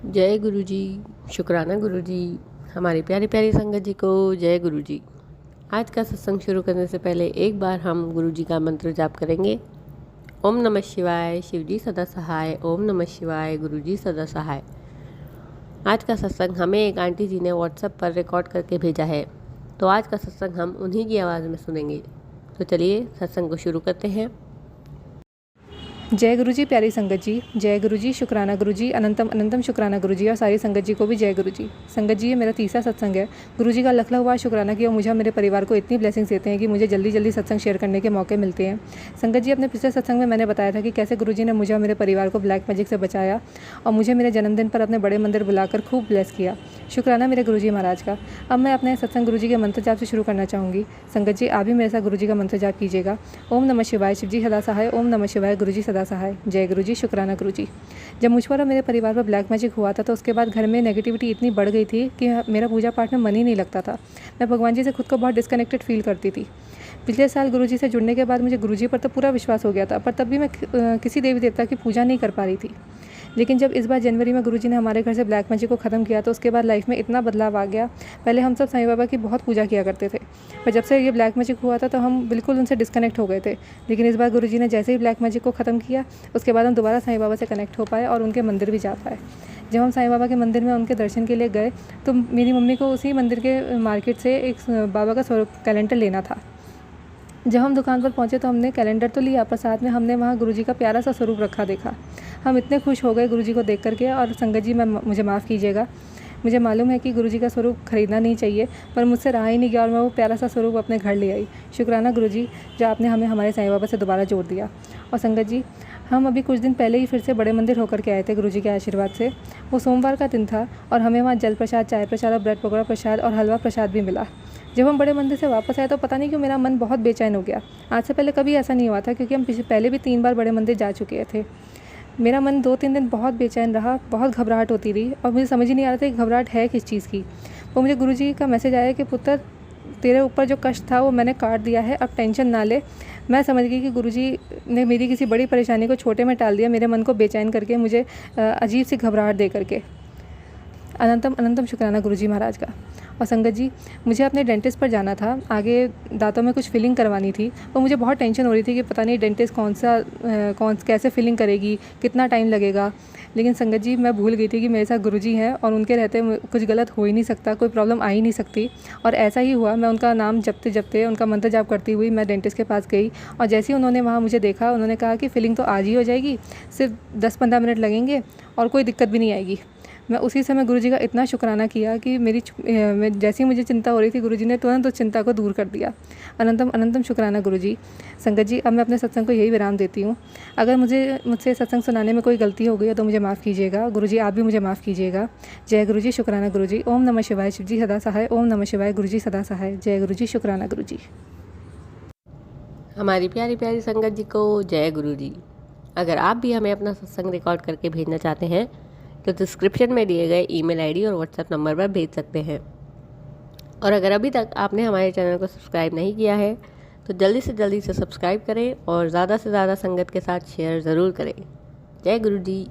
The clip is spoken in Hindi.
जय गुरु जी। शुक्राना गुरु जी। हमारी प्यारी प्यारी संगत जी को जय गुरु जी। आज का सत्संग शुरू करने से पहले एक बार हम गुरु जी का मंत्र जाप करेंगे। ओम नमः शिवाय, शिव जी सदा सहाय। ओम नमः शिवाय, गुरु जी सदा सहाय। आज का सत्संग हमें एक आंटी जी ने व्हाट्सएप पर रिकॉर्ड करके भेजा है, तो आज का सत्संग हम उन्हीं की आवाज़ में सुनेंगे। तो चलिए सत्संग को शुरू करते हैं। जय गुरु जी। प्यारी संगत जी, जय गुरु जी। शुक्राना गुरु जी। अनंतम अनंतम शुक्राना गुरु जी। और सारी संगत जी को भी जय गुरु जी। संगत जी, ये मेरा तीसरा सत्संग है। गुरु जी का लख लख बार शुक्राना किया। मुझे और मेरे परिवार को इतनी ब्लेसिंग्स देते हैं कि मुझे जल्दी जल्दी सत्संग शेयर करने के मौके मिलते हैं। संगत जी, अपने पिछले सत्संग में मैंने बताया था कि कैसे गुरु जी ने मुझे और मेरे परिवार को ब्लैक मैजिक से बचाया और मुझे मेरे जन्मदिन पर अपने बड़े मंदिर बुलाकर खूब ब्लेस किया। शुक्राना मेरे गुरु जी महाराज का। अब मैं अपने सत्संग गुरु जी के मंत्र जाप से शुरू करना चाहूँगी। संगत जी, आप भी मेरे साथ गुरु जी का मंत्र जाप कीजिएगा। ओम नमः शिवाय, शिव जी सदा सहाय। ओम नमः शिवाय, गुरु जी सदा सहाय। जय गुरु जी। शुक्राना गुरु जी। जब मुझ पर और मेरे परिवार पर ब्लैक मैजिक हुआ था तो उसके बाद घर में नेगेटिविटी इतनी बढ़ गई थी कि मेरा पूजा पाठ में मन ही नहीं लगता था। मैं भगवान जी से खुद को बहुत डिस्कनेक्टेड फील करती थी। पिछले साल गुरु जी से जुड़ने के बाद मुझे गुरु जी पर तो पूरा विश्वास हो गया था, पर तब भी मैं किसी देवी देवता की पूजा नहीं कर पा रही थी। लेकिन जब इस बार जनवरी में गुरु जी ने हमारे घर से ब्लैक मैजिक को ख़त्म किया तो उसके बाद लाइफ में इतना बदलाव आ गया। पहले हम सब साईं बाबा की बहुत पूजा किया करते थे, पर जब से ये ब्लैक मैजिक हुआ था तो हम बिल्कुल उनसे डिस्कनेक्ट हो गए थे। लेकिन इस बार गुरु जी ने जैसे ही ब्लैक मैजिक को ख़त्म किया उसके बाद हम दोबारा साईं बाबा से कनेक्ट हो पाए और उनके मंदिर भी जा पाए। जब हम साईं बाबा के मंदिर में उनके दर्शन के लिए गए तो मेरी मम्मी को उसी मंदिर के मार्केट से एक बाबा का स्वरूप कैलेंडर लेना था। जब हम दुकान पर पहुंचे तो हमने कैलेंडर तो लिया, पर साथ में हमने वहाँ गुरुजी का प्यारा सा स्वरूप रखा देखा। हम इतने खुश हो गए गुरुजी को देख करके। और संगत जी, मुझे माफ़ कीजिएगा, मुझे मालूम है कि गुरुजी का स्वरूप ख़रीदना नहीं चाहिए, पर मुझसे रहा ही नहीं गया और मैं वो प्यारा सा स्वरूप अपने घर ले आई। शुक्राना गुरुजी, जो आपने हमें हमारे साईं बाबा से दोबारा जोड़ दिया। और संगत जी, हम अभी कुछ दिन पहले ही फिर से बड़े मंदिर होकर के आए थे गुरुजी के आशीर्वाद से। वो सोमवार का दिन था और हमें वहाँ जल प्रसाद, चाय प्रसाद और ब्रेड पकौड़ा प्रसाद और हलवा प्रसाद भी मिला। जब हम बड़े मंदिर से वापस आए तो पता नहीं क्यों मेरा मन बहुत बेचैन हो गया। आज से पहले कभी ऐसा नहीं हुआ था, क्योंकि हम पहले भी 3 बार बड़े मंदिर जा चुके थे। मेरा मन 2-3 दिन बहुत बेचैन रहा, बहुत घबराहट होती रही और मुझे समझ ही नहीं आ रहा था कि घबराहट है किस चीज़ की। वो मुझे गुरुजी का मैसेज आया कि पुत्र, तेरे ऊपर जो कष्ट था वो मैंने काट दिया है, अब टेंशन ना ले। मैं समझ गई कि गुरुजी ने मेरी किसी बड़ी परेशानी को छोटे में टाल दिया, मेरे मन को बेचैन करके, मुझे अजीब सी घबराहट दे करके। अनंतम अनंतम शुक्राना गुरुजी महाराज का। और संगत जी, मुझे अपने डेंटिस्ट पर जाना था, आगे दांतों में कुछ फिलिंग करवानी थी। और मुझे बहुत टेंशन हो रही थी कि पता नहीं डेंटिस्ट कैसे फिलिंग करेगी, कितना टाइम लगेगा। लेकिन संगत जी, मैं भूल गई थी कि मेरे साथ गुरुजी हैं और उनके रहते कुछ गलत हो ही नहीं सकता, कोई प्रॉब्लम आ ही नहीं सकती। और ऐसा ही हुआ। मैं उनका नाम जपते जपते, उनका मंत्र जाप करती हुई मैं डेंटिस्ट के पास गई। और जैसे ही उन्होंने वहाँ मुझे देखा, उन्होंने कहा कि फिलिंग तो आज ही हो जाएगी, सिर्फ 10-15 मिनट लगेंगे और कोई दिक्कत भी नहीं आएगी। मैं उसी समय गुरुजी का इतना शुक्राना किया कि जैसी ही मुझे चिंता हो रही थी, गुरुजी ने तुरंत उस चिंता को दूर कर दिया। अनंतम अनंतम शुक्राना गुरुजी। संगत जी, अब मैं अपने सत्संग को यही विराम देती हूँ। अगर मुझसे सत्संग सुनाने में कोई गलती हो गई है तो मुझे माफ़ कीजिएगा। गुरुजी, आप भी मुझे माफ़ कीजिएगा। जय गुरुजी। शुक्राना गुरुजी। ओम नमः शिवाय, शिव जी सदा सहाय। ओम नमः शिवाय, गुरुजी सदा सहाय। जय गुरुजी। शुक्राना गुरुजी। हमारी प्यारी प्यारी संगत जी को जय गुरु जी। अगर आप भी हमें अपना सत्संग रिकॉर्ड करके भेजना चाहते हैं तो डिस्क्रिप्शन में दिए गए ईमेल आईडी और व्हाट्सएप नंबर पर भेज सकते हैं। और अगर अभी तक आपने हमारे चैनल को सब्सक्राइब नहीं किया है तो जल्दी से सब्सक्राइब करें और ज़्यादा से ज़्यादा संगत के साथ शेयर ज़रूर करें। जय गुरु जी।